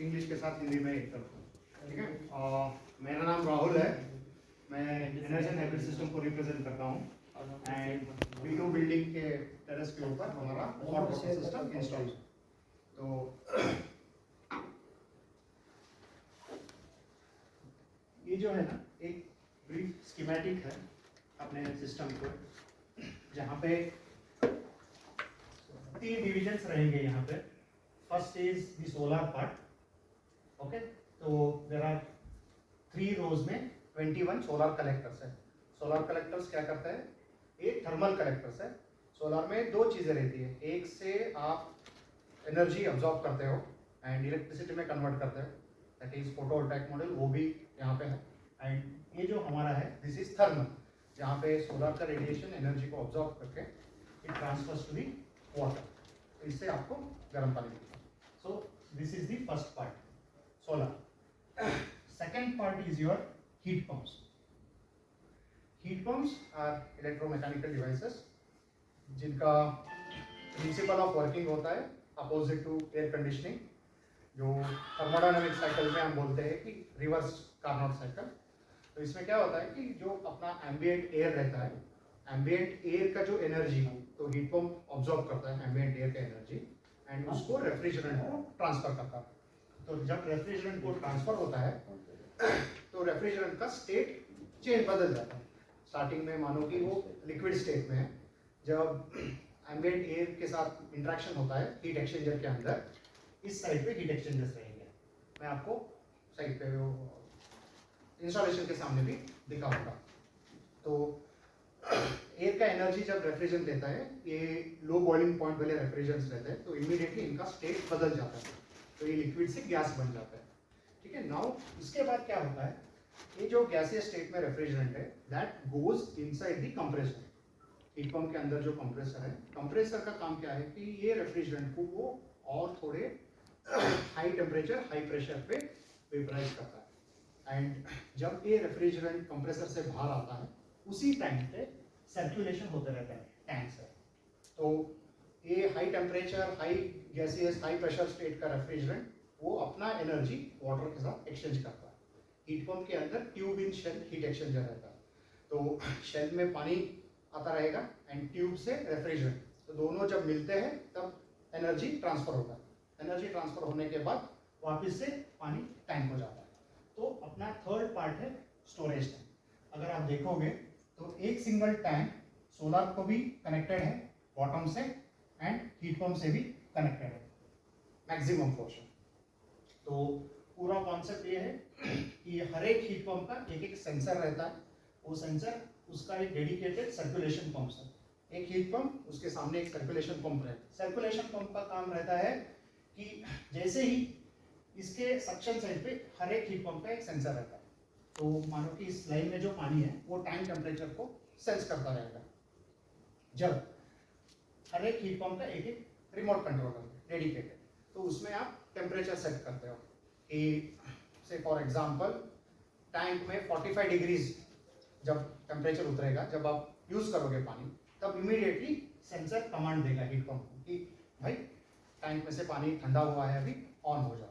English के साथ हिंदी में एक करता हूँ, ठीक है। मेरा नाम राहुल है, मैं एनर्जी एंड हाइब्रिड सिस्टम को रिप्रेजेंट करता हूँ एंड B2 बिल्डिंग के टेरेस के ऊपर हमारा हॉट वाटर सिस्टम इंस्टॉल है। तो ये जो है ना एक ब्रीफ स्कीमेटिक है अपने सिस्टम को, जहाँ पे 3 डिविजन्स रहेंगे यहाँ पे। First is the solar part, okay. तो देयर आर 3 रोज में 21 सोलर कलेक्टर्स है। सोलर कलेक्टर्स क्या करते हैं? एक थर्मल कलेक्टर्स है। सोलर में 2 चीज़ें रहती है, एक से आप एनर्जी अब्जॉर्ब करते हो एंड इलेक्ट्रिसिटी में कन्वर्ट करते हो, दैट इज फोटोवोल्टाइक मॉडल, वो भी यहाँ पे है। एंड ये जो हमारा है दिस इज थर्मल, जहाँ पे सोलर का रेडिएशन एनर्जी को ऑब्जॉर्व करके it transfers to the water, तो इससे आपको गर्म पानी मिलता है। So this is the first part, solar. Second part is your heat pumps. Heat pumps are electromechanical devices जिनका प्रिंसिपल ऑफ वर्किंग होता है अपोजिट टू एयर कंडीशनिंग, जो थर्मोडायनामिक साइकिल में हम बोलते हैं कि रिवर्स कार्नोट साइकिल। तो इसमें क्या होता है कि जो अपना एम्बिएंट एयर रहता है, एम्बिएंट एयर का जो एनर्जी तो हीट पंप ऑब्जॉर्व करता है एम्बिएंट एयर का एनर्जी एंड उसको रेफ्रिजरेंट को ट्रांसफर करता है। तो जब रेफ्रिजरेंट को ट्रांसफर होता है तो रेफ्रिजरेंट का स्टेट चेंज बदल जाता है। स्टार्टिंग में मानो कि वो लिक्विड स्टेट में है, जब एम्बिएंट एयर के साथ इंट्रैक्शन होता है हीट एक्सचेंजर के अंदर, इस साइड पे हीट एक्सचेंजर्स रहेंगे। मैं आपको साइड पे वो इंस्टॉलेशन के सामने भी दिखाऊंगा। तो एयर का एनर्जी जब रेफ्रिजरेंट लेता है, ये लो बॉइलिंग पॉइंट वाले रेफ्रिजरेंट्स रहते हैं, तो इमीडिएटली इनका स्टेट बदल जाता है, तो ये लिक्विड से गैस बन जाता है, ठीक है। नाउ इसके बाद क्या होता है, ये जो गैसीय स्टेट में रेफ्रिजरेंट है that goes inside the compressor. Heat pump के अंदर जो कंप्रेसर है, कंप्रेसर का काम क्या है कि ये रेफ्रिजरेंट को वो और थोड़े हाई टेम्परेचर हाई प्रेशर पे वेपराइज करता है। एंड जब ये रेफ्रिजरेंट कंप्रेसर से बाहर आता है, उसी टाइम पे सर्कुलेशन होते रहता है टैंक से। तो ये high temperature high gaseous high pressure state का रेफ्रिजरेंट वो अपना एनर्जी वाटर के साथ एक्सचेंज करता है। हीट पंप के अंदर tube in shell heat exchanger रहता है, तो शेल में पानी आता रहेगा एंड ट्यूब से रेफ्रिजरेंट, तो दोनों जब मिलते हैं तब एनर्जी ट्रांसफर होता है। एनर्जी ट्रांसफर होने के बाद वापस से पानी टैंक हो जाता है। तो अपना थर्ड पार्ट है स्टोरेज टैंक। अगर आप देखोगे तो एक सिंगल टैंक सोलर को भी कनेक्टेड है बॉटम से एंड हीट पंप से भी कनेक्टेड है मैक्सिमम पोर्शन। तो पूरा कॉन्सेप्ट ये है कि हर एक हीट पंप का एक एक सेंसर रहता है, वो सेंसर उसका एक डेडिकेटेड सर्कुलेशन पंप है। एक हीट पंप उसके सामने एक सर्कुलेशन पंप रहता है। सर्कुलेशन पंप का काम रहता है कि जैसे ही इसके सक्शन साइड पे हर एक हीट पंप का एक सेंसर रहता है, तो मानो कि इस लाइन में जो पानी है वो टैंक टेम्परेचर को सेंस करता रहेगा। जब हर एक हीट पंप का एक एक रिमोट कंट्रोलर डेडिकेटेड, तो उसमें आप टेम्परेचर सेट करते हो कि से फॉर एग्जांपल टैंक में 45 डिग्रीज जब टेम्परेचर उतरेगा, जब आप यूज करोगे पानी, तब इमीडिएटली सेंसर कमांड देगा हीट पंप को कि भाई टैंक में से पानी ठंडा हुआ है, अभी ऑन हो जाओ।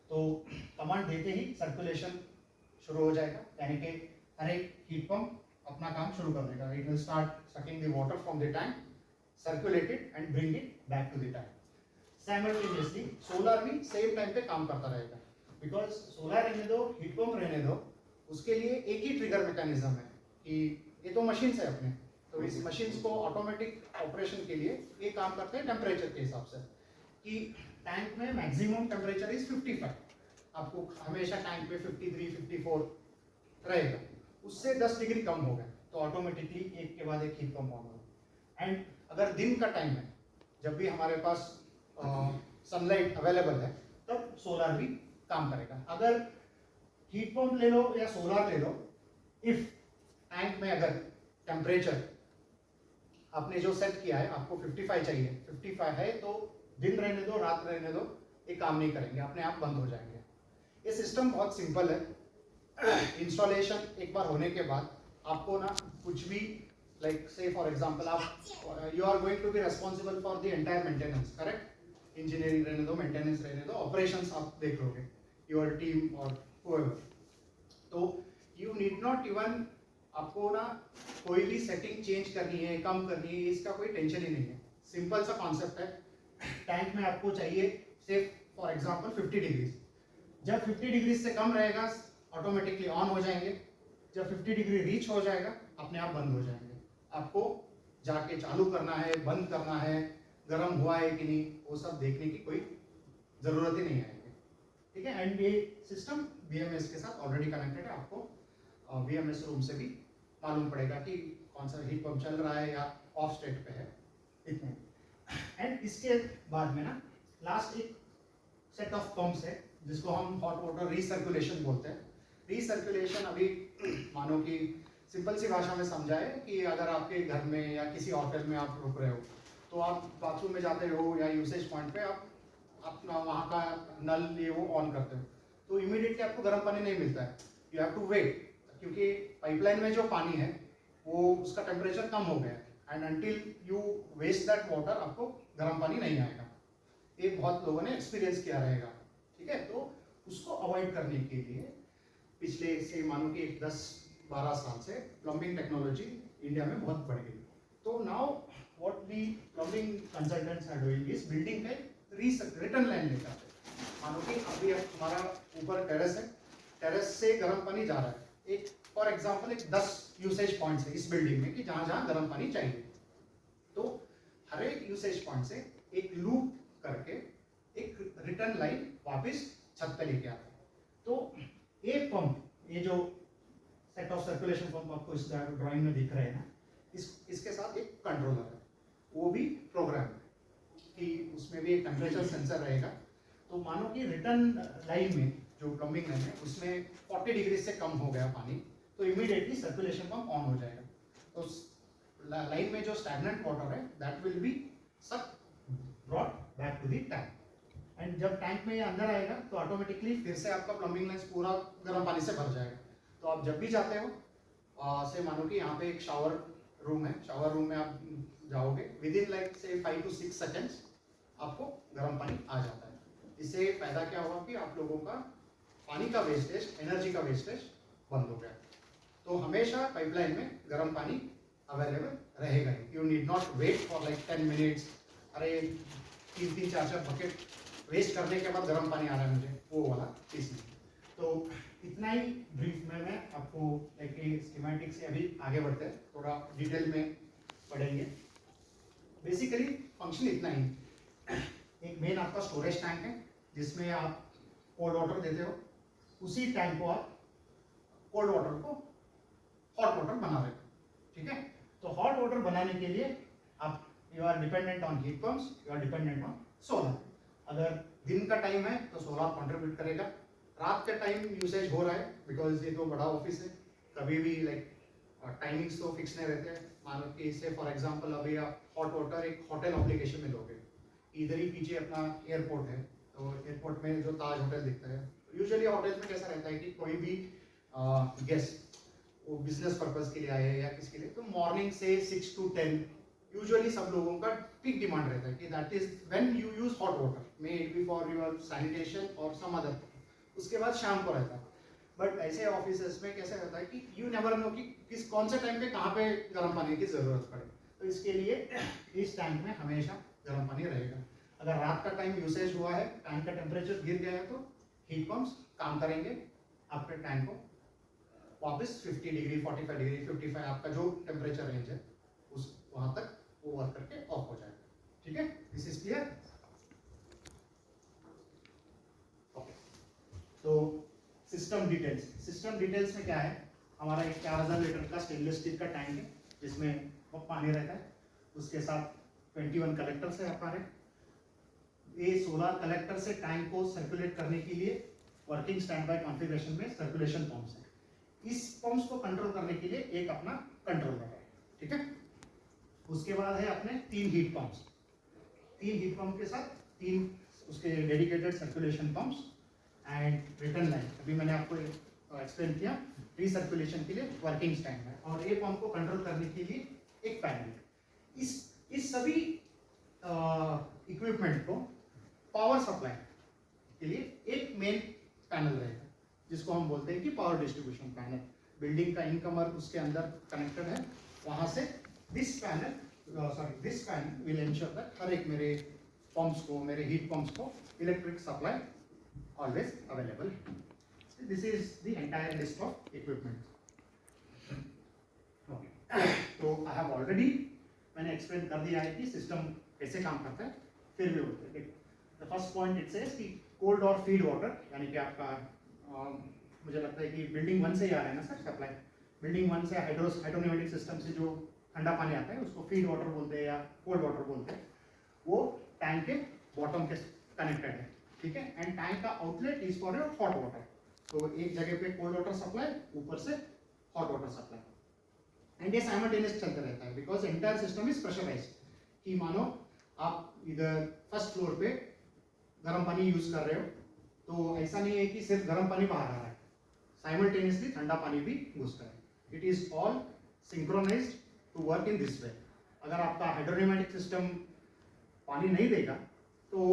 तो कमांड देते ही सर्कुलेशन शुरू हो जाएगा, यानी कि हर एक हीट पंप अपना काम शुरू कर देगा। It will start sucking the water from the tank, circulate it and bring it back to the tank. Simultaneously solar भी सेम टाइम पे काम करता रहेगा, बिकॉज सोलर रहने दो हीट पंप रहने दो, उसके लिए एक ही ट्रिगर मैकेनिज्म है कि ये तो मशीन है अपने, तो इस मशीन को ऑटोमेटिक ऑपरेशन के लिए ये काम करते हैं टेम्परेचर के हिसाब से कि टैंक में मैक्सिमम टेम्परेचर इज 55, आपको हमेशा टैंक में 53 54 रहेगा, उससे 10 डिग्री कम हो गया तो ऑटोमेटिकली एक के बाद एक हीट पंप ऑन होगा। एंड अगर दिन का टाइम है, जब भी हमारे पास सनलाइट अवेलेबल है, तब सोलर भी काम करेगा। अगर हीट पंप ले लो या सोलर ले लो, इफ टैंक में अगर टेम्परेचर आपने जो सेट किया है आपको 55 चाहिए, 55 है तो दिन रहने दो रात रहने दो, ये काम नहीं करेंगे, अपने आप बंद हो जाएंगे। ये सिस्टम बहुत सिंपल है। इंस्टॉलेशन एक बार होने के बाद आपको ना कुछ भी लाइक से फॉर एग्जांपल आप you are going to be responsible for the entire maintenance, correct. Engineering रहने दो, मेंटेनेंस रहने दो, ऑपरेशंस आप देख लोगे, योर टीम और whoever. तो यू नीड नॉट इवन आपको ना कोई भी सेटिंग चेंज करनी है, कम करनी है, इसका कोई टेंशन ही नहीं है. सिंपल सा कॉन्सेप्ट है. टैंक में आपको चाहिए सिर्फ फॉर एग्जांपल 50 डिग्री. जब 50 डिग्री से कम रहेगा ऑटोमेटिकली ऑन हो जाएंगे. जब 50 डिग्री रीच हो जाएगा अपने आप बंद हो जाएंगे. आपको जाके चालू करना है, बंद करना है, गर्म हुआ है कि नहीं, वो सब देखने की कोई ज़रूरत ही नहीं आएगी. ठीक है. एंड ये सिस्टम BMS के साथ ऑलरेडी कनेक्टेड है. आपको BMS रूम से भी मालूम पड़ेगा कि कौन सा हीट पंप चल रहा है या ऑफ स्टेट पे है. इतने. एंड इसके बाद में ना लास्ट एक सेट ऑफ पंप्स है जिसको हम हॉट वाटर रीसर्कुलेशन बोलते हैं. रीसर्कुलेशन अभी मानो कि सिंपल सी भाषा में समझाए कि अगर आपके घर में या किसी होटल में आप रुक रहे हो तो आप बाथरूम में जाते हो या यूसेज पॉइंट पे आप अपना वहाँ का नल ये वो ऑन करते हो तो इमीडिएटली आपको गर्म पानी नहीं मिलता है. यू हैव टू वेट क्योंकि पाइपलाइन में जो पानी है वो उसका टेम्परेचर कम हो गया है and until you waste that water आपको गर्म पानी नहीं आएगा. ये बहुत लोगों ने एक्सपीरियंस किया रहेगा. ठीक है. तो उसको अवॉइड करने के लिए पिछले से मानो कि 10-12 साल से प्लम्बिंग टेक्नोलॉजी इंडिया में बहुत बढ़ गई. तो now what we plumbing consultants are doing is building पे रिटर्न लाइन लेकर आते हैं. मानो कि अभी हमारा ऊपर टेरेस है, टेरेस से गर्म पानी जा रहा है. एक फॉर एग्जांपल एक 10 यूसेज पॉइंट्स है इस बिल्डिंग में कि जहाँ जहाँ गर्म पानी चाहिए. तो हर एक यूसेज पॉइंट से एक लूप करके एक रिटर्न लाइन वापस छत पे लेके आते हैं. तो एक पंप, ये जो सेट ऑफ सर्कुलेशन पंप आपको इस ड्राइंग में दिख रहे हैं ना, इसके साथ एक कंट्रोलर है, वो भी प्रोग्राम है कि उसमें भी एक टेम्परेचर सेंसर रहेगा. तो मानो कि रिटर्न लाइन में जो प्लम्बिंग लाइन है उसमें 40 डिग्री से कम हो गया पानी तो इमीडिएटली सर्कुलेशन पंप ऑन हो जाएगा. तो लाइन में जो स्टैग्नेंट वाटर है दैट विल बी सब brought back to the tank. And जब टैंक में ये अंदर आएगा तो ऑटोमेटिकली फिर से आपका प्लम्बिंग लाइन पूरा गर्म पानी से भर जाएगा. तो आप जब भी जाते हो से मानो कि यहाँ पे एक शावर रूम है, शावर रूम में आप जाओगे विद इन लाइक से 5 to 6 सेकेंड्स आपको गर्म पानी आ जाता है. इससे फायदा क्या हुआ कि आप लोगों का पानी का वेस्टेज, एनर्जी का वेस्टेज बंद हो गया. तो हमेशा पाइपलाइन में गर्म पानी अवेलेबल रहेगा ही. You need not wait for like 10 minutes. अरे 3-3, 4-4 बकेट वेस्ट करने के बाद गर्म पानी आ रहा है मुझे, वो वाला चीज़ नहीं. तो इतना ही ब्रीफ में मैं आपको लाइक स्कीमेटिक से अभी आगे बढ़ते हैं, थोड़ा डिटेल में पढ़ेंगे. बेसिकली फंक्शन इतना ही. एक मेन आपका स्टोरेज टैंक है जिसमें आप कोल्ड वाटर देते हो. उसी टैंक को आप कोल्ड वाटर को हॉट वाटर बना रहे हो. ठीक है. तो हॉट वाटर बनाने के लिए आप you are dependent on heat pumps, you are dependent on solar. अगर दिन का टाइम है तो सोलर कंट्रीब्यूट करेगा. रात के टाइम यूसेज हो रहा है बिकॉज ये तो बड़ा ऑफिस है, कभी भी लाइक टाइमिंग्स तो फिक्स नहीं रहते हैं. मानो कि इससे फॉर एग्जांपल अभी आप हॉट वाटर एक होटल एप्लीकेशन में लोगे, इधर ही पीछे अपना एयरपोर्ट है तो एयरपोर्ट में जो ताज होटल दिखता है, यूजुअली होटल में कैसा रहता है कि कोई भी गेस्ट वो बिजनेस पर्पज के लिए आए या किसके लिए, तो मॉर्निंग से 6 to 10 यूजुअली सब लोगों का पीक डिमांड रहता है कि that is when you use hot water, may it be for your sanitation और सम अदर. उसके बाद शाम को रहता है. बट ऐसे ऑफिसेस में कैसे रहता है कि यू नेवर नो कि किस कौन से टाइम पे कहाँ पे गर्म पानी की जरूरत पड़े. तो इसके लिए इस टैंक में हमेशा गर्म पानी रहेगा. अगर रात का टाइम यूसेज हुआ है, टैंक का टेम्परेचर गिर गया है तो हीट पंप्स काम करेंगे, आपके टैंक को वापस 50 डिग्री, 45 डिग्री, 55 आपका जो टेम्परेचर रेंज है उस वहां तक वो वर्क करके ऑफ हो जाएगा. ठीक है. This is clear. ओके. तो सिस्टम डिटेल्स में क्या है, हमारा एक 4000 लीटर का स्टेनलेस स्टील का टैंक है जिसमें पानी रहता है. उसके साथ 21 कलेक्टर्स है हमारे. ये 16 कलेक्टर से टैंक को सर्कुलेट करने के लिए वर्किंग स्टैंड बाय कॉन्फ़िगरेशन में सर्कुलेशन पंप्स है. इस पंप्स को कंट्रोल करने के लिए एक अपना कंट्रोलर है. ठीक है. उसके बाद है अपने 3 हीट पंप्स. 3 हीट पंप के साथ 3 उसके dedicated circulation pumps and return line. अभी मैंने आपको एक्सप्लेन किया रीसर्कुलेशन के लिए वर्किंग स्टैंड है. और ये पंप को कंट्रोल करने के लिए एक पैनल. इस सभी इक्विपमेंट को पावर सप्लाई के लिए एक मेन पैनल रहेगा जिसको हम बोलते हैं कि पावर डिस्ट्रीब्यूशन पैनल। बिल्डिंग का इनकमर उसके अंदर कनेक्टेड है, वहां से this panel will ensure that हर एक मेरे पंप्स को, मेरे हीट पंप्स को electric supply always available. This is the entire list of equipment. तो आई हैव ऑलरेडी मैंने एक्सप्लेन कर दिया है कि सिस्टम कैसे काम करता है, फिर भी बोलते हैं। The first point it says कि कोल्ड और फीड वाटर, यानी कि आपका मुझे लगता है कि बिल्डिंग 1 से ही आ रहा है ना सर सप्लाई। बिल्डिंग 1 से हाइड्रोन्यूमेटिक सिस्टम से जो ठंडा पानी आता है उसको फीड वाटर बोलते हैं या कोल्ड वाटर बोलते हैं। वो टैंक के बॉटम के कनेक्टेड है, ठीक है। एंड टैंक का outlet is for your hot water. तो एक जगह पे कोल्ड वाटर सप्लाई, ऊपर से हॉट वाटर सप्लाई। एंड ये साइमल्टेनियस चलते रहता है because entire system is pressurised. कि मानो आप इधर फर्स्ट फ्लोर पे गर्म पानी यूज कर रहे हो, तो ऐसा नहीं है कि सिर्फ गर्म पानी बाहर आ रहा है, साइमल्टेनियसली ठंडा पानी भी घुस रहा है। It is all synchronised to work in this way. अगर आपका हाइड्रोन्यूमेटिक सिस्टम पानी नहीं देगा तो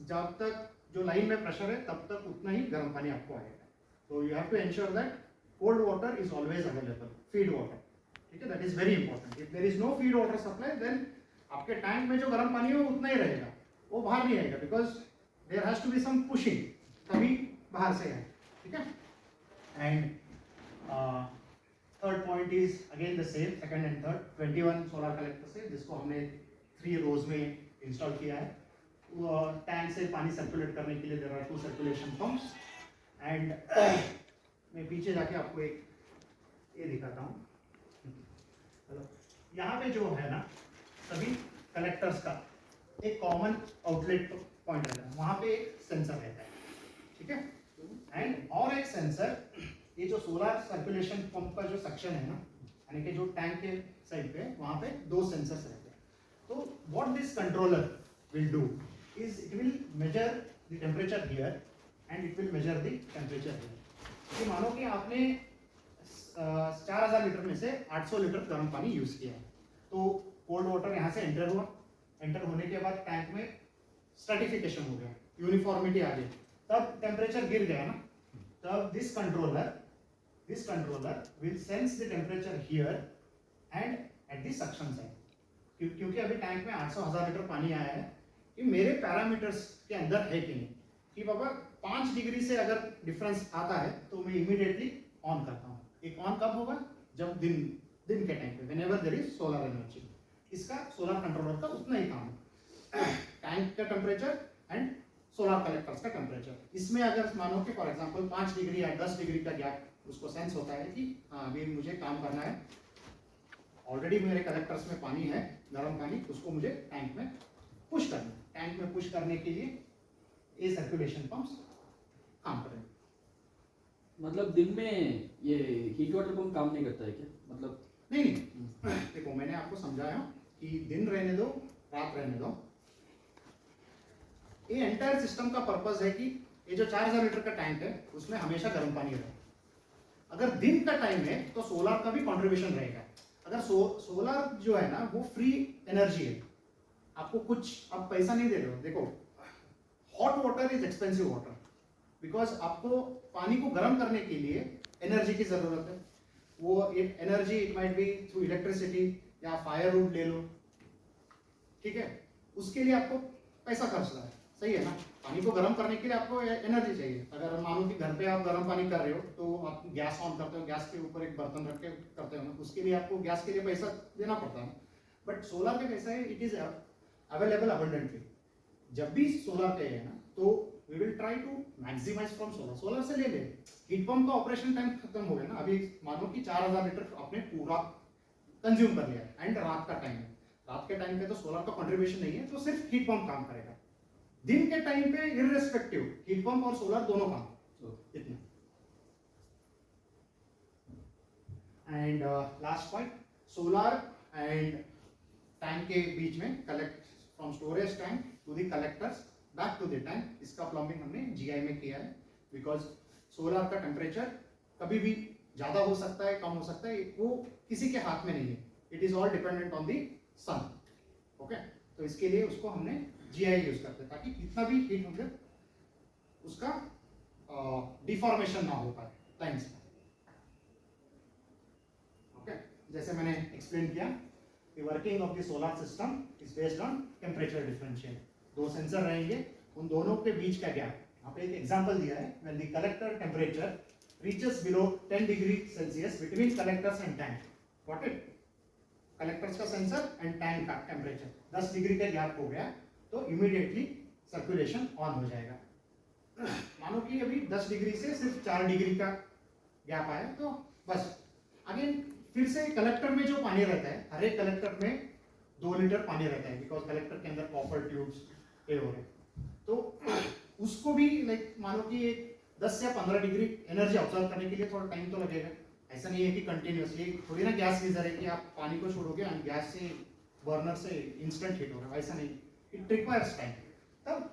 जब तक जो लाइन में प्रेशर है तब तक उतना ही गर्म पानी आपको आएगा। तो you have to ensure that cold water is always available, feed water, ठीक है। That is very important. If there is no feed water supply then आपके टैंक में जो गर्म पानी है वो उतना ही रहेगा, वो बाहर नहीं आएगा because there has to be some pushing, तभी बाहर से आए, ठीक है। And third point is again the same, second and third 21 solar collectors है जिसको हमने 3 रोज में इंस्टॉल किया है। टैंक से पानी सर्कुलेट करने के लिए there are 2 circulation pumps. And मैं पीछे जाके आपको एक ये दिखाता हूँ। यहाँ पे जो है ना सभी कलेक्टर्स का एक कॉमन आउटलेट पॉइंट रहता है, वहाँ पे एक सेंसर रहता है, ठीक है। एंड और एक सेंसर, ये जो सोलर सर्कुलेशन पंप का जो सेक्शन है ना, यानी कि जो टैंक के साइड पे वहाँ पे 2 सेंसर्स रहते हैं। तो what this controller will do is it will measure the temperature here and it will measure the temperature here. कि मानो कि आपने 4000 लीटर में से 800 लीटर गर्म पानी यूज किया है, तो कोल्ड वाटर यहाँ से एंटर हुआ, एंटर होने के बाद टैंक में स्ट्रेटिफिकेशन हो गया, यूनिफॉर्मिटी आ गई, तब टेम्परेचर गिर गया ना, तब this controller will sense the temperature here and at the suction side. क्योंकि अभी टैंक में 800,000 लीटर पानी आया है, कि मेरे पैरामीटर्स के अंदर है कि नहीं, कि बाबा 5 डिग्री से अगर डिफरेंस आता है तो मैं इमीडिएटली ऑन करता हूँ। एक ऑन कब होगा, जब दिन के टाइम पे, whenever there is solar energy. इसका सोलर कंट्रोलर का उतना ही काम है, टैंक का टेम्परेचर एंड सोलर कलेक्टर्स का टेम्परेचर। इसमें अगर मानो कि फॉर एग्जांपल 5 डिग्री या 10 डिग्री का गैप उसको सेंस होता है कि हाँ अभी मुझे काम करना है, ऑलरेडी मेरे कलेक्टर्स में पानी है, गर्म पानी, उसको मुझे टैंक में पुश करना है। टैंक में पुश करने के लिए ये सर्कुलेशन पंप्स काम करेंगे। मतलब दिन में ये हीट वाटर पंप काम नहीं करता है क्या? मतलब नहीं देखो मैंने आपको समझाया कि दिन रहने दो, रात रहने दो। ये एंटायर सिस्टम का पर्पस है कि ये जो 4000 लीटर का टैंक है उसमें हमेशा गर्म पानी रहे। अगर दिन का टाइम है तो सोलर का भी कंट्रीब्यूशन रहेगा। अगर सोलर जो है ना वो फ्री एनर्जी है, आपको कुछ आप पैसा नहीं दे रहे हो। देखो hot water is expensive water because आपको पानी को गर्म करने के लिए एनर्जी की जरूरत है। वो energy it might be through electricity या फायर वुड ले लो, ठीक है, उसके लिए आपको पैसा खर्चना है, सही है ना। पानी को गर्म करने के लिए आपको एनर्जी चाहिए। अगर मानो कि घर पे आप गर्म पानी कर रहे हो तो आप गैस ऑन करते हो, गैस के ऊपर एक बर्तन रख के करते हो ना, उसके लिए आपको गैस के लिए पैसा देना पड़ता है। बट सोलर का कैसा है, इट इज अवेलेबल अबंडेंटली। जब भी सोलर पे है ना तो we will try to maximize from solar से ले ले। हीट पंप का ऑपरेशन टाइम खत्म हो गया ना, अभी मानो कि 4000 लीटर आपने पूरा कंज्यूम कर लिया एंड रात का टाइम है, रात के टाइम पे तो सोलर का कंट्रीब्यूशन नहीं है, तो सिर्फ हीट पंप काम करेगा। दिन के टाइम पे इररिस्पेक्टिव हीट पंप और सोलर दोनों काम, इतना। And last point, solar and tank के बीच में collect from storage tank to the collectors back to the tank, इसका प्लम्बिंग हमने जीआई में किया है। बिकॉज सोलर का टेम्परेचर कभी भी ज्यादा हो सकता है, कम हो सकता है, वो किसी के हाथ में नहीं है। It is all dependent on the sun, okay. तो इसके लिए उसको हमने GI यूज करते हैं ताकि कितना भी हीट होंगे उसका डिफॉर्मेशन ना हो पाए लाइंस में। ओके, जैसे मैंने एक्सप्लेन किया, the working of the solar system is based on temperature differential. दो सेंसर रहेंगे, उन दोनों के बीच का गैप, यहाँ पे एक एग्जांपल दिया है, when the collector temperature reaches below 10 degree Celsius between collectors and tank, got it, collectors का सेंसर एंड टैंक का टेम्परेचर 10 डिग्री का गैप हो गया तो इमीडिएटली सर्कुलेशन ऑन हो जाएगा। मानो कि अभी 10 डिग्री से सिर्फ 4 डिग्री का गैप आया तो बस अगेन फिर से कलेक्टर में जो पानी रहता है, हर एक कलेक्टर में 2 लीटर पानी रहता है, बिकॉज कलेक्टर के अंदर कॉपर ट्यूब्स पे हो रहे हैं, तो उसको भी लाइक मानो कि एक 10 या 15 डिग्री एनर्जी ऑब्जर्व करने के लिए थोड़ा टाइम तो लगेगा। ऐसा नहीं है कि कंटिन्यूसली थोड़ी ना गैस गीजर है कि आप पानी को छोड़ोगे एंड गैस से बर्नर से इंस्टेंट हीट होगा, ऐसा नहीं, इट रिक्वायर्स टाइम। तब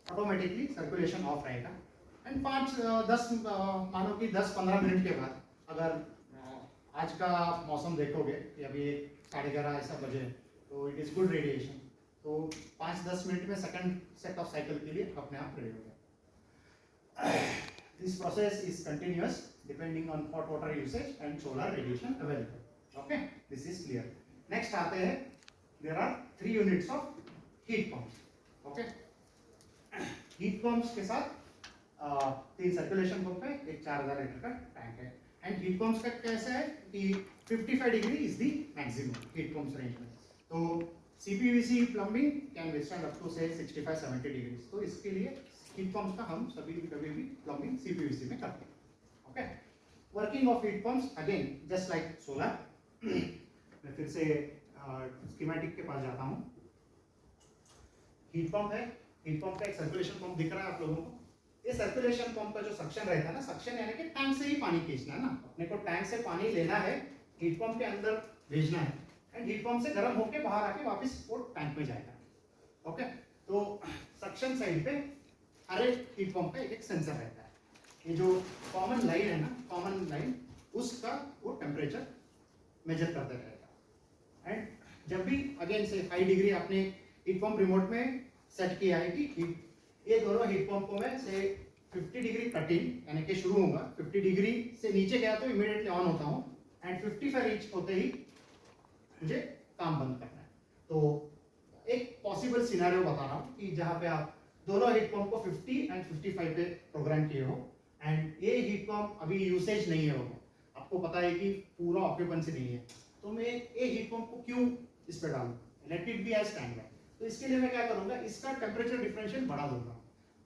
ऑटोमेटिकली सर्कुलेशन ऑफ रहेगा एंड 5-10 मानो कि 10-15 मिनट के बाद, अगर आज का मौसम देखोगे कि अभी 11:30 ऐसा बजे, तो इट इज गुड रेडिएशन, तो 5-10 मिनट में सेकंड सेट ऑफ साइकिल के लिए अपने आप रेडी हो गया। This process is continuous depending on hot water usage and solar radiation available. Okay, this is clear. Next आते हैं, there are 3 units of heat pumps. Okay, heat pumps के साथ 3 सर्कुलेशन पंप है, एक 4000 लीटर का tank है। And heat pumps का कैसा है कि 55 degree is the maximum heat pumps range में, तो CPVC plumbing can withstand up to से 65-70 डिग्री, तो इसके लिए हीट पंप्स का हम कभी भी प्लम्बिंग CPVC में करते हैं। Okay, working of heat pumps again just like solar. मैं फिर से स्कीमेटिक के पास जाता हूँ। हीट पंप है, हीट पंप का एक सर्कुलेशन पंप दिख रहा है आप लोगों को। ये सर्कुलेशन पंप का जो सक्शन रहता है ना, सक्शन यानी कि टैंक से ही पानी खींचना है ना, अपने को टैंक से पानी लेना है, हीट पंप के अंदर भेजना है एंड हीट पंप से गर्म होकर बाहर आके वापस वो टैंक में जाएगा। ओके, तो सक्शन साइड पे हर एक हीट पंप का एक सेंसर रहता है। ये जो कॉमन लाइन है ना, कॉमन लाइन, उसका वो टेम्परेचर मेजर करता रहेगा। एंड जब भी अगेन से 5 डिग्री आपने हीट पंप रिमोट में सेट किया है कि ये दोनों हीट पंपों में से 50 डिग्री कटिंग यानी कि शुरू होगा, 50 डिग्री से नीचे गया तो इमीडिएटली ऑन होता हूँ एंड 55 रीच होते ही मुझे काम बंद करना है। तो एक पॉसिबल सिनेरियो बता रहा हूँ कि जहाँ पे आप दोनों हीट पंप को 50 एंड 55 पे प्रोग्राम किए हो एंड ये हीट पंप अभी यूसेज नहीं है, वो आपको पता है कि पूरा ऑक्यूपेंसी नहीं है, तो मैं ये हीट पंप को क्यों इस पे डालूं, let it be as standby. तो इसके लिए मैं क्या करूंगा, इसका टेम्परेचर डिफरेंशियल बढ़ा दूंगा।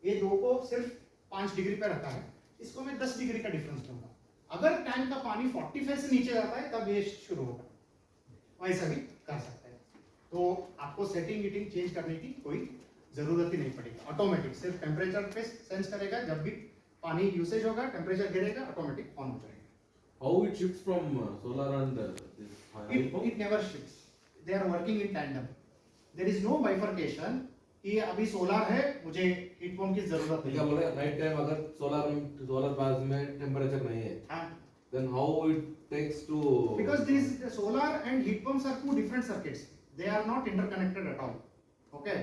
ये दो को सिर्फ 5 डिग्री पे रखा है, इसको मैं 10 डिग्री का डिफरेंस दूंगा। अगर टैंक का पानी 45 से नीचे जाता है तब ये शुरू होगा, वैसा भी कर सकते हैं। तो आपको सेटिंग हीटिंग चेंज करने की कोई जरूरत ही नहीं पड़ेगी, ऑटोमेटिक सिर्फ टेम्परेचर पे सेंस करेगा, जब भी पानी यूसेज होगा टेम्परेचर गिरेगा ऑटोमेटिक ऑन हो जाएगा। How it shifts from solar and this heat pump? It never shifts, they are working in tandem, there is no bifurcation कि अभी सोलर है मुझे हीट पंप की जरूरत नहीं क्या बोल रहे हैं, नाइट टाइम अगर सोलर पास में टेम्परेचर नहीं है, हाँ, then how it takes to because these solar and heat pumps are two different circuits, they are not interconnected at all. Okay,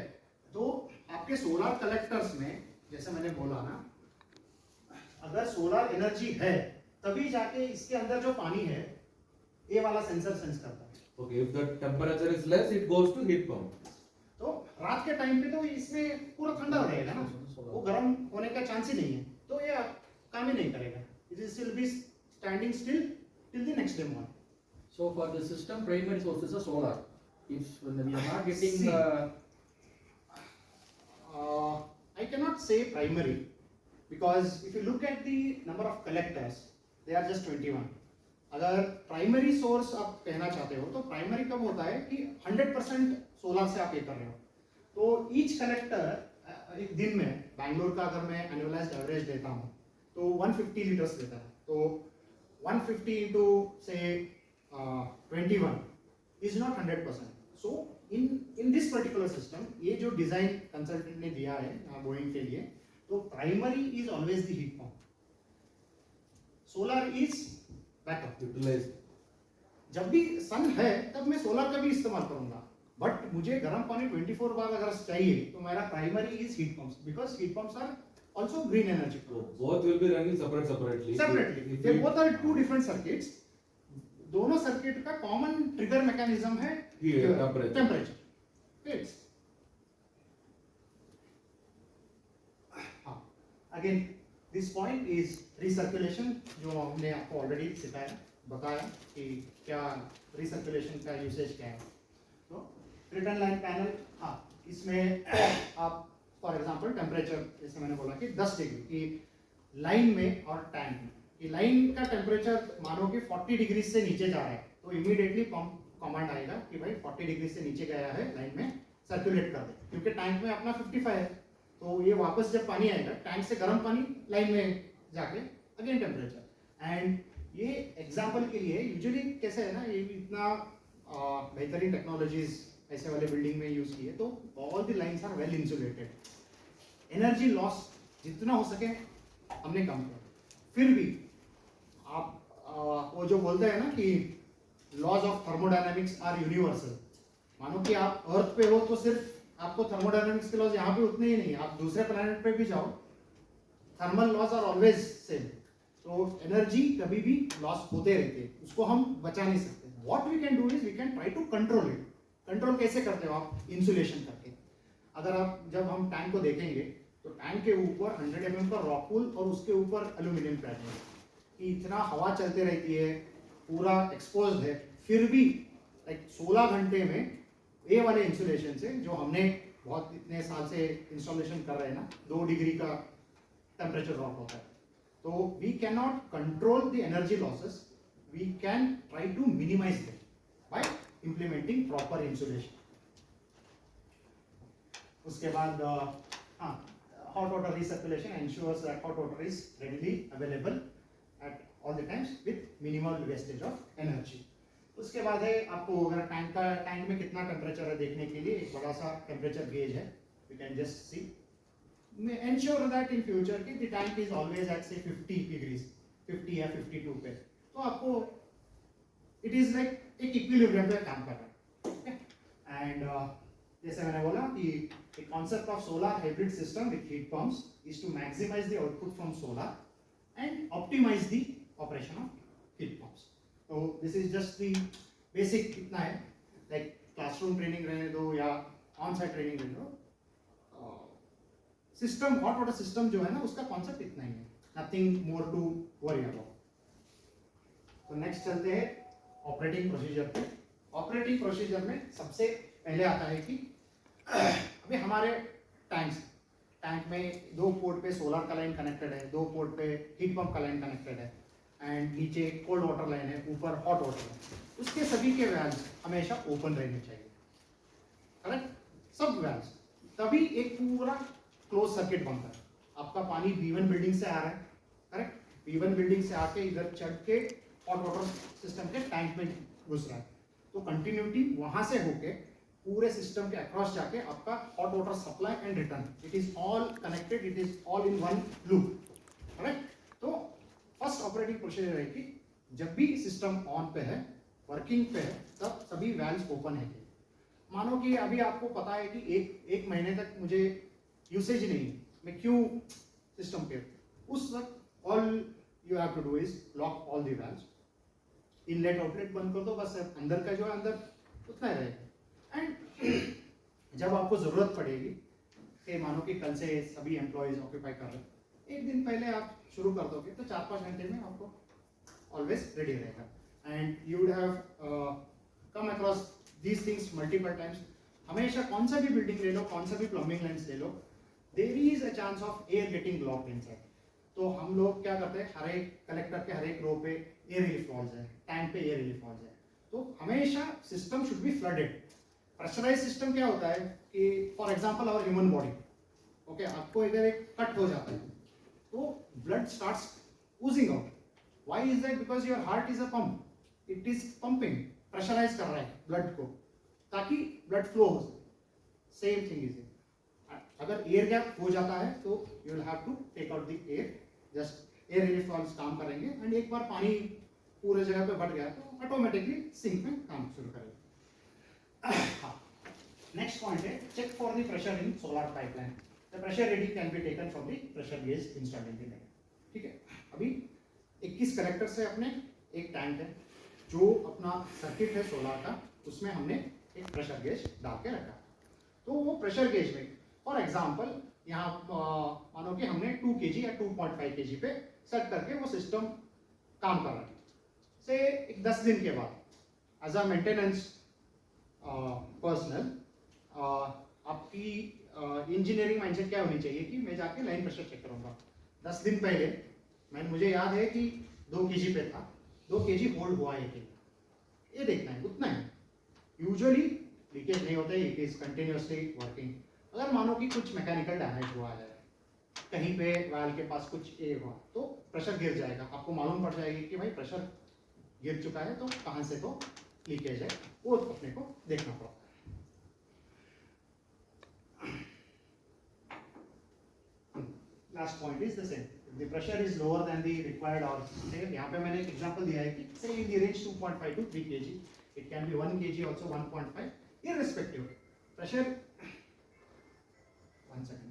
तो आपके सोलर कलेक्टर्स में जैसे मैंने बोला ना, अगर सोलर एनर्जी है तभी जाके इसके अंदर जो पानी है ये वाला सेंसर सेंस करता है। Okay, if the temperature is less, it goes to heat pump. तो रात के टाइम पे तो इसमें पूरा ठंडा रहेगा ना, वो गर्म होने का चांस ही नहीं है, तो ये काम ही नहीं करेगा, it is will be standing still till the next day morning. So for the system, primary source is a solar. If when we are not getting See, I cannot say primary because if you look at the number of collectors, they are just 21. अगर primary source आप कहना चाहते हो तो primary कब होता है कि 100% सोलर से आप ये कर रहे हो, तो ईच कलेक्टर एक दिन में, बैंगलोर का अगर मैं एनुअलाइज्ड एवरेज देता हूँ तो 150 लीटर्स देता है, तो 150 इंटू से 21 is not 100%. So in this particular system ये जो डिजाइन कंसल्टेंट ने दिया है बोइंग के लिए, तो primary is always the heat pump, solar is backup. Utilize. जब भी सन है तब मैं सोलर का भी इस्तेमाल करूंगा, बट मुझे गर्म पानी 24 बार अगर चाहिए तो मेरा primary is heat pumps, because heat pumps are also green energy products. Both will be running separately. Separately. If They we- both are two different circuits. दोनों सर्किट का कॉमन ट्रिगर मैकेनिज्म है temperature. टेम्परेचर. हाँ, again this point is recirculation, जो हमने आपको already सिखाया बताया कि क्या रिसर्कुलेशन का यूसेज क्या है. तो रिटर्न लाइन पैनल, हाँ इसमें आप फॉर एग्जांपल टेम्परेचर, जैसे मैंने बोला कि 10 डिग्री की लाइन में और टैंक में, कि लाइन का टेम्परेचर मानो कि 40 डिग्री से नीचे जा रहा है तो इमीडिएटली कमांड आएगा कि भाई 40 डिग्री से नीचे गया है लाइन में, सर्कुलेट कर दे, क्योंकि टैंक में अपना 55 है. तो ये वापस जब पानी आएगा टैंक से गर्म पानी लाइन में जाके अगेन टेम्परेचर. एंड ये एग्जाम्पल के लिए यूजुअली कैसे है ना, ये इतना बेहतरीन टेक्नोलॉजीज ऐसे वाले बिल्डिंग में यूज किए तो all the lines are well insulated. Energy loss जितना हो सके हमने कम किया. फिर भी आप वो जो बोलते हैं ना कि laws of thermodynamics are universal, मानो कि आप अर्थ पे हो तो सिर्फ आपको थर्मोडायनामिक्स के लॉज यहाँ पे उतने ही नहीं, आप दूसरे प्लैनेट पे भी जाओ, thermal laws are always same. तो एनर्जी कभी भी लॉस होते रहते हैं, उसको हम बचा नहीं सकते. What we can do is we can try to control it. Control कैसे करते हो आप? इंसुलेशन करके. अगर आप जब हम टैंक को देखेंगे तो टैंक के ऊपर 100 mm का रॉकवूल और उसके ऊपर एल्यूमिनियम पैड है, इतना हवा चलते रहती है, पूरा एक्सपोज्ड है, फिर भी लाइक 16 घंटे में ये वाले इंसुलेशन से, जो हमने बहुत इतने साल से इंस्टॉलेशन कर रहे हैं ना, 2 डिग्री का टेम्परेचर ड्रॉप होता है. तो we can not control the energy losses, we can try to minimize them by implementing proper insulation. उसके बाद हाँ, hot water recirculation ensures that hot water is readily available at all the times with minimal wastage of energy. उसके बाद है आपको अगर tank में कितना टेम्परेचर है देखने के लिए एक बड़ा सा टेम्परेचर गेज है. You can just see, ensure that in future कि the tank is always at say 50 degrees, 50 या 52 पे, तो आपको it is like एक इक्विलिब्रियम पे काम कर रहा है. एंड जैसे मैंने बोला कि the concept of solar hybrid system with heat pumps is to maximize the output from solar and optimize the operation of heat pumps. So this is just the basic इतना है, like classroom training रहने दो या on-site training रहने दो, system hot water system जो है ना उसका concept इतना ही है, nothing more to worry about. तो next चलते हैं operating procedure पे. Operating procedure में सबसे पहले आता है कि अभी हमारे टैंक में 2 पोर्ट पे सोलर का लाइन कनेक्टेड है, 2 पोर्ट पे हीट पंप का लाइन कनेक्टेड है, एंड नीचे कोल्ड वाटर लाइन है, ऊपर हॉट वाटर लाइन. उसके सभी के वैल्व्स हमेशा ओपन रहने चाहिए, करेक्ट? सब वैल्व्स, तभी एक पूरा क्लोज सर्किट बनता है. आपका पानी B1 बिल्डिंग से आ रहा है, करेक्ट? B1 बिल्डिंग से आके इधर चढ़ के हॉट वाटर सिस्टम के टैंक में घुस रहा है, तो कंटिन्यूटी वहां से होके पूरे सिस्टम के अक्रॉस जाके आपका hot water supply and return, it is all connected, it is all in one loop, correct? तो फर्स्ट ऑपरेटिंग प्रोसीजर है कि जब भी सिस्टम ऑन पे है, वर्किंग पे है, तब सभी वैल्व्स ओपन है. मानो कि अभी आपको पता है कि एक महीने तक मुझे यूसेज नहीं, मैं क्यों सिस्टम पे, उस वक्त all you have to do is lock all the valves, inlet outlet बंद कर दो, बस अंदर का जो है अंदर उतना ही रहेगा. एंड जब आपको जरूरत पड़ेगी कि मानो कि कल से सभी एम्प्लॉयज ऑक्यूपाई कर रहे हैं, एक दिन पहले आप शुरू कर दोगे तो 4-5 घंटे में आपको ऑलवेज रेडी रहेगा. And you would have come across these things multiple times. हमेशा कौन सा भी बिल्डिंग ले लो, कौन सा भी प्लम्बिंग लाइन्स ले लो, there is a chance of air getting blocked inside. तो हम लोग क्या करते हैं, हर एक कलेक्टर के हर एक रो पे एयर रिलीफ वॉल्स है, टैंक पे एयर रिलीफ वॉल्स है. तो हमेशा system should be flooded. Pressurize system क्या होता है कि for example our human body, okay, आपको इधर एक कट हो जाता है तो blood starts oozing out. Why is that? Because your heart is a pump, it is pumping, pressurize कर रहा है ब्लड को ताकि ब्लड फ्लो हो सके. सेम थिंग इज अगर एयर गैप हो जाता है तो you will have to take out the air, just air relief valves काम करेंगे एंड एक बार पानी पूरे जगह पे बढ़ गया तो ऑटोमेटिकली सिंक में काम शुरू करेगा. हाँ, नेक्स्ट पॉइंट है check for the pressure in solar pipeline. The pressure reading can be taken from the pressure gauge installed in the tank. ठीक है, अभी 21 कलेक्टर से अपने एक टैंक है जो अपना सर्किट है सोलर का, उसमें हमने एक प्रेशर गेज डाल के रखा. तो वो प्रेशर गेज में फॉर एग्जांपल यहाँ मानो कि हमने 2 kg या 2.5 kg पे सेट करके वो सिस्टम काम कर रहा है. से एक 10 दिन के बाद एज अ मेंटेनेंस पर्सनल आपकी इंजीनियरिंग माइंडसेट क्या होनी चाहिए कि मैं जाके लाइन प्रेशर चेक करूँगा. 10 दिन पहले मुझे याद है कि 2 kg पे था, 2 kg होल्ड हुआ है कि ये देखना है, उतना है. यूजुअली लीकेज नहीं होता है, इट इज कंटिन्यूसली वर्किंग. अगर मानो कि कुछ मैकेनिकल डैमेज हुआ है, कहीं पे वाल के पास कुछ ए हुआ, तो प्रेशर गिर जाएगा. आपको मालूम पड़ जाएगी कि भाई प्रेशर गिर चुका है, तो कहाँ से तो लीकेज है, वो अपने को देखना पड़ता है. Last point is the same. The pressure is lower than the required, और यहाँ पे मैंने एक एग्जांपल दिया है कि से in the range 2.5 to 3 kg, it can be 1 kg also 1.5, irrespective pressure. 1 second.